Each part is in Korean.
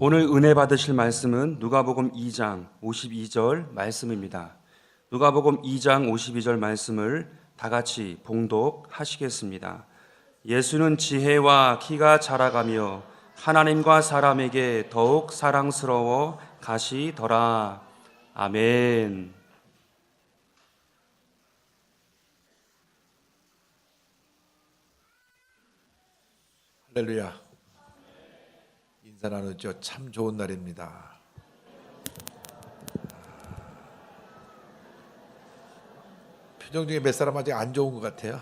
오늘 은혜 받으실 말씀은 누가복음 2장 52절 말씀입니다. 누가복음 2장 52절 말씀을 다 같이 봉독하시겠습니다. 예수는 지혜와 키가 자라가며 하나님과 사람에게 더욱 사랑스러워 가시더라. 아멘. 할렐루야. 인사 나누죠. 참 좋은 날입니다. 표정 중에 몇 사람 아직 안 좋은 것 같아요.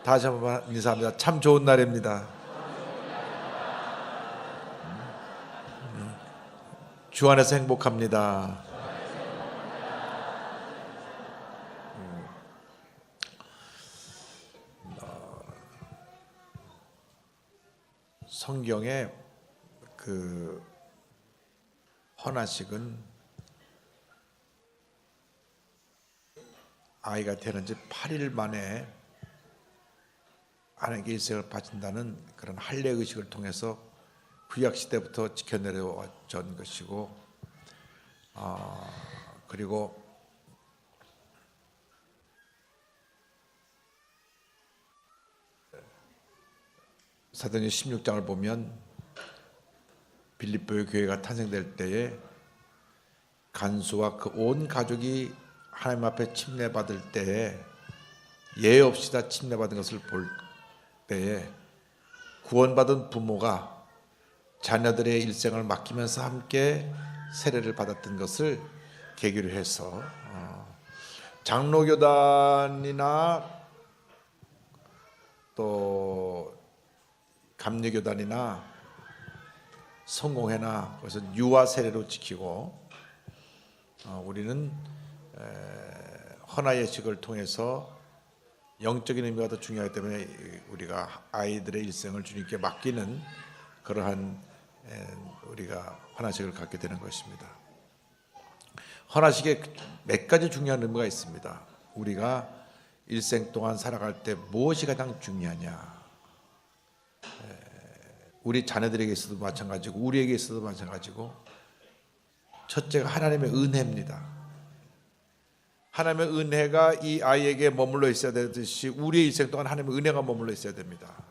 다시 한번 인사합니다. 참 좋은 날입니다. 주 안에서 행복합니다. 성경에 헌화식은 아이가 태어난 지 8일 만에 아내에게 일생을 바친다는 그런 할례 의식을 통해서 구약 시대부터 지켜내려왔던 것이고, 그리고 사도행전 16장을 보면 빌립보의 교회가 탄생될 때에 간수와 그 온 가족이 하나님 앞에 침례받을 때에 예외 없이 다 침례받은 것을 볼 때에 구원받은 부모가 자녀들의 일생을 맡기면서 함께 세례를 받았던 것을 계기로 해서 장로교단이나 또 감리교단이나 성공회나 그래서 유아 세례로 지키고, 우리는 헌화 예식을 통해서 영적인 의미가 더 중요하기 때문에 우리가 아이들의 일생을 주님께 맡기는 그러한 우리가 헌화식을 갖게 되는 것입니다. 헌화식에 몇 가지 중요한 의미가 있습니다. 우리가 일생 동안 살아갈 때 무엇이 가장 중요하냐? 우리 자녀들에게 있어도 마찬가지고 우리에게 있어도 마찬가지고, 첫째가 하나님의 은혜입니다. 하나님의 은혜가 이 아이에게 머물러 있어야 되듯이 우리의 일생 동안 하나님의 은혜가 머물러 있어야 됩니다.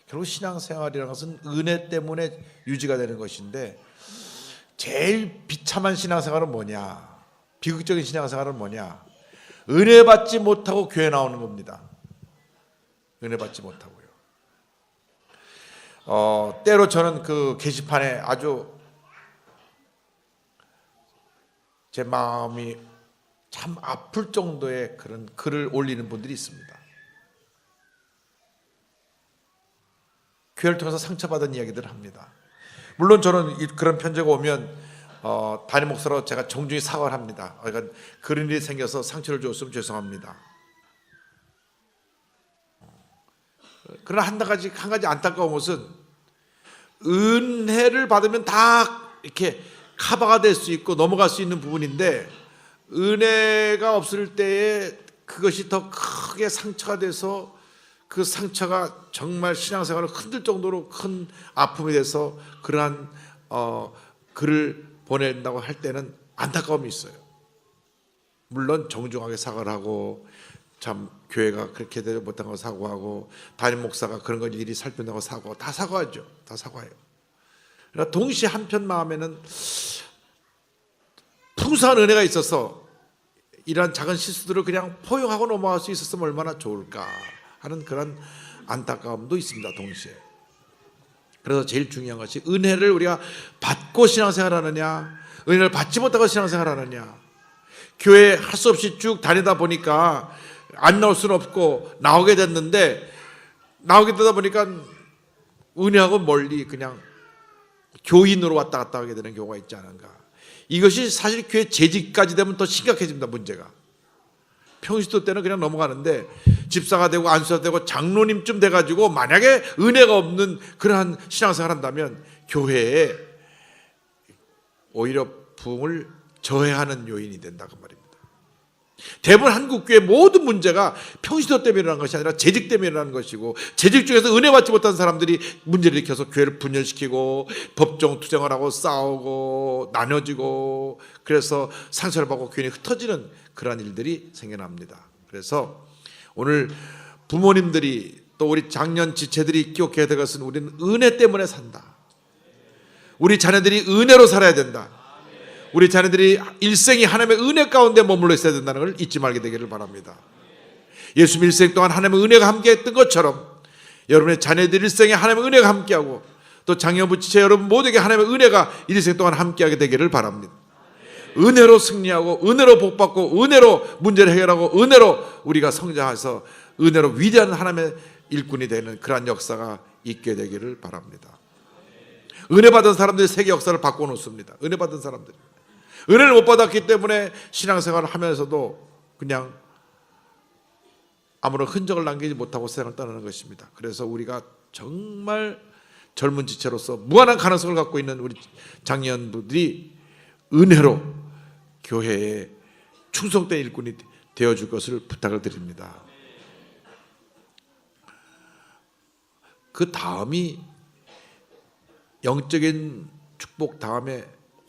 결국 신앙생활이라는 것은 은혜 때문에 유지가 되는 것인데, 제일 비참한 신앙생활은 뭐냐? 비극적인 신앙생활은 뭐냐? 은혜 받지 못하고 교회 나오는 겁니다. 은혜 받지 못하고요. 때로 저는 그 게시판에 아주 제 마음이 참 아플 정도의 그런 글을 올리는 분들이 있습니다. 교회를 통해서 상처받은 이야기들을 합니다. 물론 저는 그런 편지가 오면 담임 목사로 제가 정중히 사과를 합니다. 그러니까 그런 일이 생겨서 상처를 줬으면 죄송합니다. 그러나 한 가지 안타까운 것은, 은혜를 받으면 다 이렇게 커버가 될 수 있고 넘어갈 수 있는 부분인데, 은혜가 없을 때에 그것이 더 크게 상처가 돼서 그 상처가 정말 신앙생활을 흔들 정도로 큰 아픔이 돼서 그러한 글을 보낸다고 할 때는 안타까움이 있어요. 물론 정중하게 사과를 하고, 참 교회가 그렇게 되지 못한 거 사과하고, 담임 목사가 그런 걸 일일이 살펴내고 사과하고, 다 사과하죠. 다 사과해요. 그러나 동시에 한편 마음에는 풍성한 은혜가 있어서 이러한 작은 실수들을 그냥 포용하고 넘어갈 수 있었으면 얼마나 좋을까 하는 그런 안타까움도 있습니다. 동시에. 그래서 제일 중요한 것이, 은혜를 우리가 받고 신앙생활하느냐, 은혜를 받지 못하고 신앙생활하느냐. 교회 할 수 없이 쭉 다니다 보니까 안 나올 수는 없고 나오게 됐는데, 나오게 되다 보니까 은혜하고 멀리 그냥 교인으로 왔다 갔다 하게 되는 경우가 있지 않은가. 이것이 사실 교회 재직까지 되면 더 심각해집니다. 문제가. 평시도 때는 그냥 넘어가는데, 집사가 되고 안수가 되고 장로님쯤 돼가지고 만약에 은혜가 없는 그러한 신앙생활을 한다면 교회에 오히려 부흥을 저해하는 요인이 된다고 말입니다. 대부분 한국교회 모든 문제가 평신도 때문에 일어난 것이 아니라 재직 때문에 일어나는 것이고, 재직 중에서 은혜 받지 못한 사람들이 문제를 일으켜서 교회를 분열시키고 법정 투쟁을 하고 싸우고 나눠지고, 그래서 상처를 받고 교인이 흩어지는 그러한 일들이 생겨납니다. 그래서 오늘 부모님들이 또 우리 장년 지체들이 기억해야 될 것은, 우리는 은혜 때문에 산다. 우리 자녀들이 은혜로 살아야 된다. 우리 자녀들이 일생이 하나님의 은혜 가운데 머물러 있어야 된다는 걸 잊지 말게 되기를 바랍니다. 예수님 일생 동안 하나님의 은혜가 함께했던 것처럼 여러분의 자녀들 일생에 하나님의 은혜가 함께하고, 또 장년부 지체 여러분 모두에게 하나님의 은혜가 일생 동안 함께하게 되기를 바랍니다. 은혜로 승리하고, 은혜로 복받고, 은혜로 문제를 해결하고, 은혜로 우리가 성장해서 은혜로 위대한 하나님의 일꾼이 되는 그러한 역사가 있게 되기를 바랍니다. 은혜 받은 사람들이 세계 역사를 바꿔놓습니다. 은혜 받은 사람들, 은혜를 못 받았기 때문에 신앙생활을 하면서도 그냥 아무런 흔적을 남기지 못하고 세상을 떠나는 것입니다. 그래서 우리가 정말 젊은 지체로서 무한한 가능성을 갖고 있는 우리 장년부들이 은혜로 교회에 충성된 일꾼이 되어줄 것을 부탁을 드립니다. 그 다음이 영적인 축복 다음에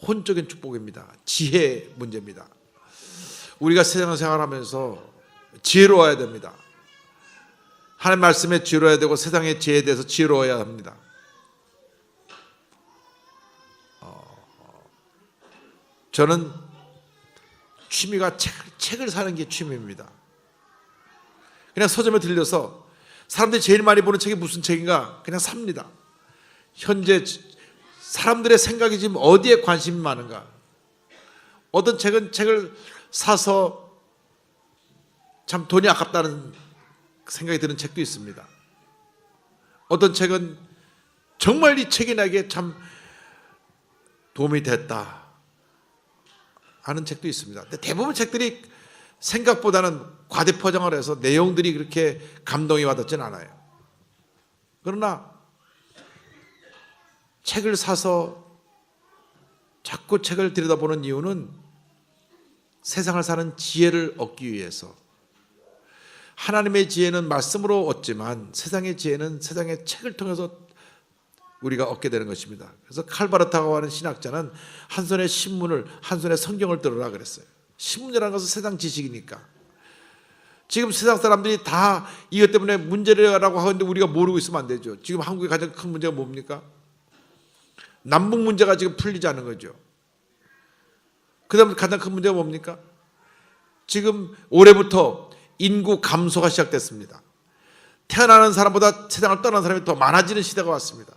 혼적인 축복입니다. 지혜 문제입니다. 우리가 세상 생활하면서 지혜로워야 됩니다. 하나님 말씀에 지혜로워야 되고, 세상의 지혜에 대해서 지혜로워야 합니다. 저는 취미가 책을 사는 게 취미입니다. 그냥 서점에 들려서 사람들이 제일 많이 보는 책이 무슨 책인가 그냥 삽니다. 현재 사람들의 생각이 지금 어디에 관심이 많은가. 어떤 책을 사서 참 돈이 아깝다는 생각이 드는 책도 있습니다. 어떤 책은 정말 이 책이 나에게 참 도움이 됐다 하는 책도 있습니다. 근데 대부분 책들이 생각보다는 과대포장을 해서 내용들이 그렇게 감동이 와닿지는 않아요. 그러나 책을 사서 자꾸 책을 들여다보는 이유는 세상을 사는 지혜를 얻기 위해서. 하나님의 지혜는 말씀으로 얻지만 세상의 지혜는 세상의 책을 통해서 우리가 얻게 되는 것입니다. 그래서 칼바르타고 하는 신학자는 한 손에 신문을, 한 손에 성경을 들어라 그랬어요. 신문이라는 것은 세상 지식이니까. 지금 세상 사람들이 다 이것 때문에 문제라고 하는데 우리가 모르고 있으면 안 되죠. 지금 한국의 가장 큰 문제가 뭡니까? 남북 문제가 지금 풀리지 않는 거죠. 그 다음에 가장 큰 문제가 뭡니까? 지금 올해부터 인구 감소가 시작됐습니다. 태어나는 사람보다 세상을 떠나는 사람이 더 많아지는 시대가 왔습니다.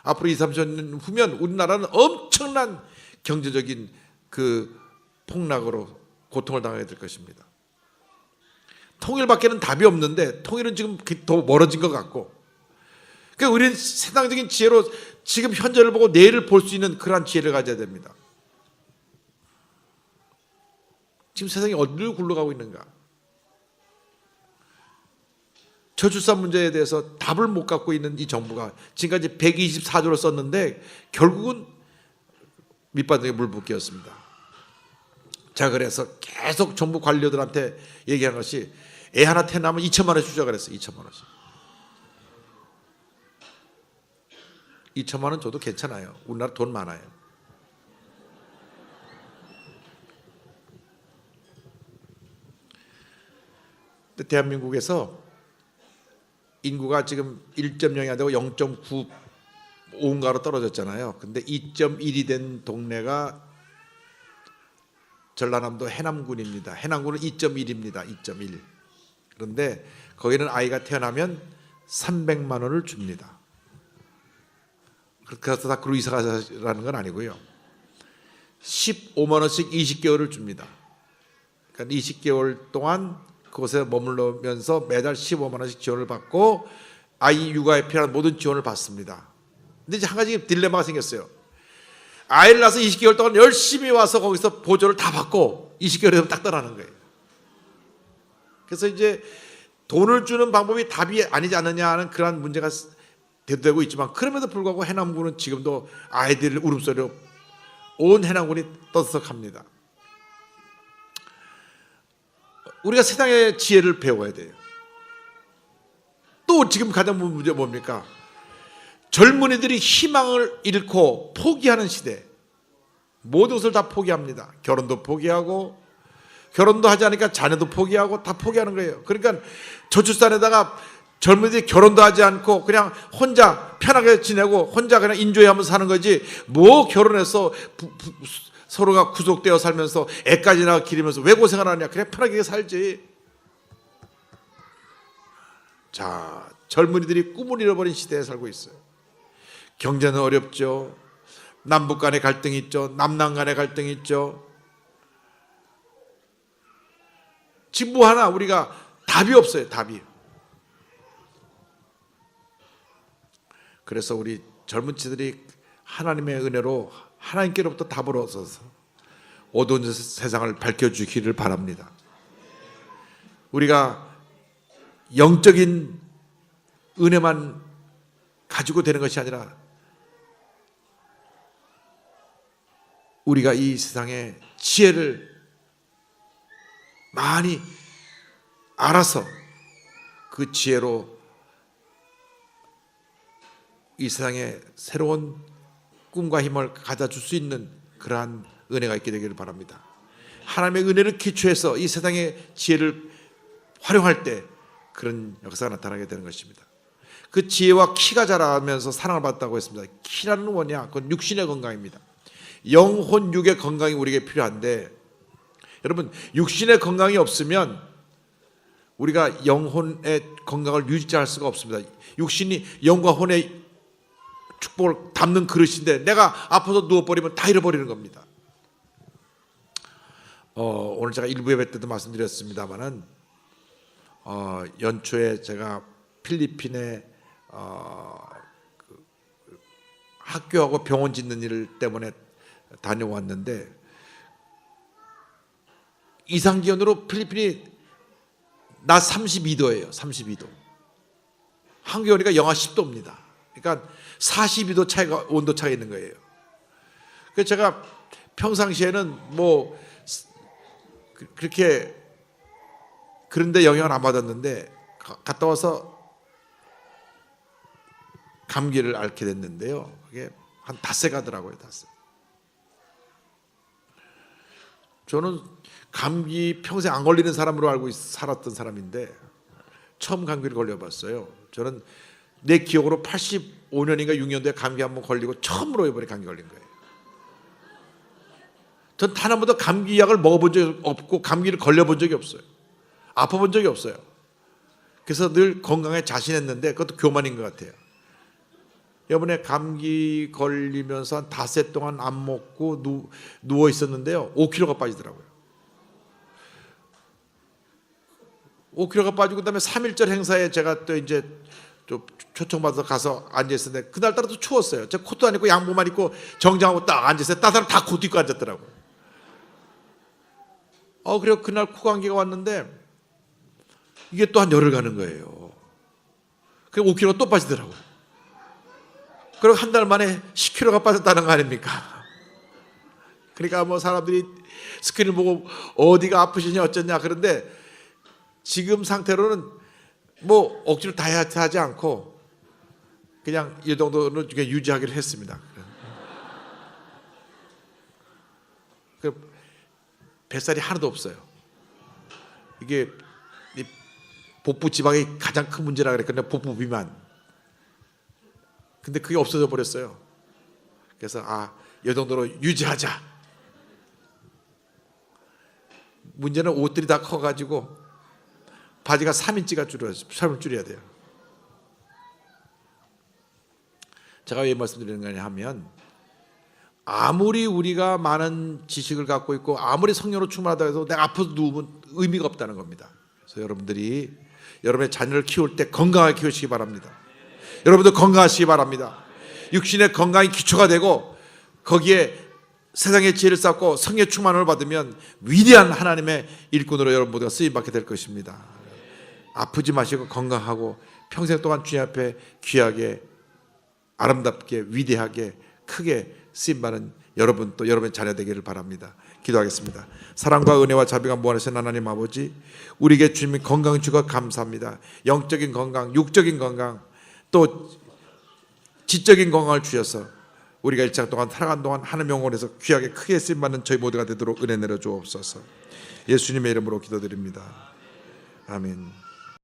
앞으로 2, 30년 후면 우리나라는 엄청난 경제적인 그 폭락으로 고통을 당하게 될 것입니다. 통일밖에는 답이 없는데 통일은 지금 더 멀어진 것 같고, 그러니까 우리는 세상적인 지혜로 지금 현재를 보고 내일을 볼 수 있는 그러한 지혜를 가져야 됩니다. 지금 세상이 어디로 굴러가고 있는가? 저출산 문제에 대해서 답을 못 갖고 있는 이 정부가 지금까지 124조를 썼는데 결국은 밑바닥에 물 붓기였습니다. 자, 그래서 계속 정부 관료들한테 얘기한 것이 애 하나 태어나면 2천만 원 주자 그랬어요. 2천만 원씩. 2천만 원 줘도 괜찮아요. 우리나라 돈 많아요. 근데 대한민국에서 인구가 지금 1.0이 안 되고 0.95인가로 떨어졌잖아요. 근데 2.1이 된 동네가 전라남도 해남군입니다. 해남군은 2.1입니다. 2.1. 그런데 거기는 아이가 태어나면 300만 원을 줍니다. 그렇게 해서 다 그로 이사 가자라는 건 아니고요. 15만 원씩 20개월을 줍니다. 그러니까 20개월 동안 그곳에 머물면서 매달 15만 원씩 지원을 받고 아이 육아에 필요한 모든 지원을 받습니다. 근데 이제 한 가지 딜레마가 생겼어요. 아이를 낳아서 20개월 동안 열심히 와서 거기서 보조를 다 받고 20개월 되면 딱 떠나는 거예요. 그래서 이제 돈을 주는 방법이 답이 아니지 않느냐 하는 그런 문제가 대두되고 있지만, 그럼에도 불구하고 해남군은 지금도 아이들을 울음소리로 온 해남군이 떠들썩합니다. 우리가 세상의 지혜를 배워야 돼요. 또 지금 가장 문제 뭡니까? 젊은이들이 희망을 잃고 포기하는 시대. 모든 것을 다 포기합니다. 결혼도 포기하고, 결혼도 하지 않으니까 자녀도 포기하고 다 포기하는 거예요. 그러니까 저출산에다가 젊은이들이 결혼도 하지 않고 그냥 혼자 편하게 지내고 혼자 그냥 인조이하면서 사는 거지, 뭐 결혼해서 서로가 구속되어 살면서 애까지나 기르면서 왜 고생을 하냐. 그냥 편하게 살지. 자, 젊은이들이 꿈을 잃어버린 시대에 살고 있어요. 경제는 어렵죠. 남북 간의 갈등이 있죠. 남남 간의 갈등이 있죠. 지금 뭐 하나 우리가 답이 없어요. 답이. 그래서 우리 젊은 치들이 하나님의 은혜로 하나님께로부터 답을 얻어서 어두운 세상을 밝혀주기를 바랍니다. 우리가 영적인 은혜만 가지고 되는 것이 아니라 우리가 이 세상의 지혜를 많이 알아서 그 지혜로 이 세상에 새로운 꿈과 힘을 가져줄 수 있는 그러한 은혜가 있게 되기를 바랍니다. 하나님의 은혜를 기초해서 이 세상의 지혜를 활용할 때 그런 역사가 나타나게 되는 것입니다. 그 지혜와 키가 자라면서 사랑을 받았다고 했습니다. 키라는 뭐냐? 그건 육신의 건강입니다. 영혼, 육의 건강이 우리에게 필요한데, 여러분, 육신의 건강이 없으면 우리가 영혼의 건강을 유지할 수가 없습니다. 육신이 영과 혼의 축복을 담는 그릇인데 내가 아파서 누워버리면 다 잃어버리는 겁니다. 오늘 제가 일부 예배 때도 말씀드렸습니다마는 연초에 제가 필리핀에 학교하고 병원 짓는 일 때문에 다녀왔는데, 이상기온으로 필리핀이 낮 32도예요. 32도. 한국 온도가 영하 10도입니다. 그러니까 42도 차이가, 온도 차이가 있는 거예요. 그래서 제가 평상시에는 뭐 그렇게 그런데 영향을 안 받았는데 갔다 와서 감기를 앓게 됐는데요. 그게 한 닷새 가더라고요. 닷새. 저는 감기 평생 안 걸리는 사람으로 알고 살았던 사람인데 처음 감기를 걸려봤어요. 저는 내 기억으로 85년인가 6년도에 감기 한번 걸리고 처음으로 이번에 감기 걸린 거예요. 전 단 한 번도 감기약을 먹어본 적이 없고 감기를 걸려본 적이 없어요. 아파본 적이 없어요. 그래서 늘 건강에 자신했는데 그것도 교만인 것 같아요. 이번에 감기 걸리면서 한 닷새 동안 안 먹고 누워 있었는데요. 5kg가 빠지더라고요. 5kg가 빠지고 그다음에 3.1절 행사에 제가 또 이제 좀 초청받아서 가서 앉아 있었는데 그날따라 또 추웠어요. 제가 코트 안 입고 양복만 입고 정장하고 딱 앉아 있어요. 다른 사람 다 코트 입고 앉았더라고요. 그리고 그날 코감기가 왔는데 이게 또 한 열흘 가는 거예요. 그리고 5kg가 또 빠지더라고요. 그리고 한 달 만에 10kg가 빠졌다는 거 아닙니까? 그러니까 뭐 사람들이 스크린 보고 어디가 아프시냐 어쩌냐 그런데 지금 상태로는 뭐 억지로 다이어트 하지 않고 그냥 이 정도는 유지하기로 했습니다. 뱃살이 하나도 없어요. 이게 복부 지방이 가장 큰 문제라 그랬거든요. 복부 비만. 근데 그게 없어져 버렸어요. 그래서 이 정도로 유지하자. 문제는 옷들이 다 커가지고 바지가 3인치가 줄여야 돼요. 제가 왜 말씀드리는 거냐 하면 아무리 우리가 많은 지식을 갖고 있고 아무리 성령으로 충만하다 해서 내가 아파서 누우면 의미가 없다는 겁니다. 그래서 여러분들이 여러분의 자녀를 키울 때 건강하게 키우시기 바랍니다. 여러분들 건강하시기 바랍니다. 육신의 건강이 기초가 되고 거기에 세상의 지혜를 쌓고 성의 충만을 받으면 위대한 하나님의 일꾼으로 여러분 모두가 쓰임받게 될 것입니다. 아프지 마시고 건강하고 평생 동안 주님 앞에 귀하게 아름답게 위대하게 크게 쓰임받는 여러분 또 여러분의 자녀 되기를 바랍니다. 기도하겠습니다. 사랑과 은혜와 자비가 무한하신 하나님 아버지, 우리에게 주님 건강 주가 감사합니다. 영적인 건강, 육적인 건강, 또 지적인 건강을 주셔서 우리가 일장 동안 살아간 동안 하나님 영혼에서 귀하게 크게 쓰임받는 저희 모두가 되도록 은혜 내려 주옵소서. 예수님의 이름으로 기도드립니다. 아멘.